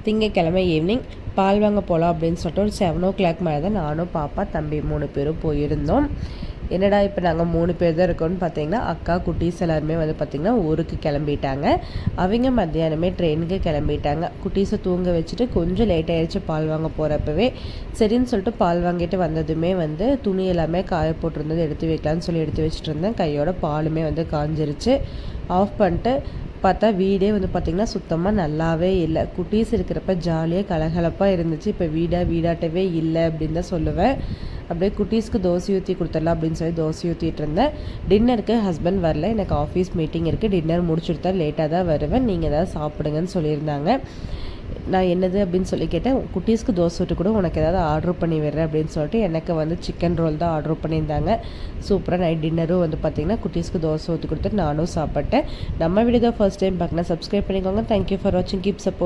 திங்கக்கிழமை ஈவினிங் பால் வாங்க போகலாம் அப்படின்னு சொல்லிட்டு ஒரு 7 o'clock மேலே தான் நானும் பாப்பா தம்பி 3 பேரும் போயிருந்தோம். என்னடா இப்போ நாங்கள் 3 பேர் தான் இருக்கோம்னு பார்த்தீங்கன்னா, அக்கா குட்டீஸ் எல்லாருமே வந்து பார்த்திங்கன்னா ஊருக்கு கிளம்பிட்டாங்க. அவங்க மத்தியானமே ட்ரெயினுக்கு கிளம்பிட்டாங்க. குட்டீஸை தூங்க வச்சுட்டு கொஞ்சம் லேட் ஆகிடுச்சு பால் வாங்க போகிறப்பவே. சரின்னு சொல்லிட்டு பால் வாங்கிட்டு வந்ததுமே வந்து துணி எல்லாமே காய போட்டிருந்தது எடுத்து வைக்கலான்னு சொல்லி எடுத்து வச்சுட்டு இருந்தேன். கையோட பாலுமே வந்து காஞ்சிருச்சு. ஆஃப் பண்ணிட்டு பார்த்தா வீடே வந்து பார்த்திங்கன்னா சுத்தமாக நல்லாவே இல்லை. குட்டீஸ் இருக்கிறப்ப ஜாலியாக கலகலப்பாக இருந்துச்சு. இப்போ வீடாட்டவே இல்லை அப்படின்னு தான் சொல்லுவேன். அப்படியே குட்டீஸ்க்கு தோசை ஊற்றி கொடுத்துடலாம் அப்படின்னு சொல்லி தோசை ஊற்றிட்டு இருந்தேன். டின்னருக்கு ஹஸ்பண்ட் வரல, எனக்கு ஆஃபீஸ் மீட்டிங் இருக்குது, டின்னர் முடிச்சுட்டு தான் லேட்டாக தான் வருவேன், நீங்கள் ஏதாவது சாப்பிடுங்கன்னு சொல்லியிருந்தாங்க. நான் என்னது அப்படின்னு சொல்லி கேட்டேன். குட்டீஸ்க்கு தோசை விட்டு கூட உனக்கு ஏதாவது ஆர்டர் பண்ணி விடுறேன் அப்படின்னு சொல்லிட்டு எனக்கு வந்து சிக்கன் ரோல் தான் ஆர்டர் பண்ணியிருந்தாங்க. சூப்பராக நைட் டின்னரும் வந்து பார்த்திங்கன்னா குட்டீஸ்க்கு தோசை ஊற்றி கொடுத்துட்டு நானும் சாப்பிட்டேன். நம்ம வீடியோ தான் ஃபர்ஸ்ட் டைம் பார்க்கணும், சப்ஸ்கிரைப் பண்ணிக்கோங்க. தேங்க்யூ ஃபார் வாட்சிங், கீப் சப்போர்ட்.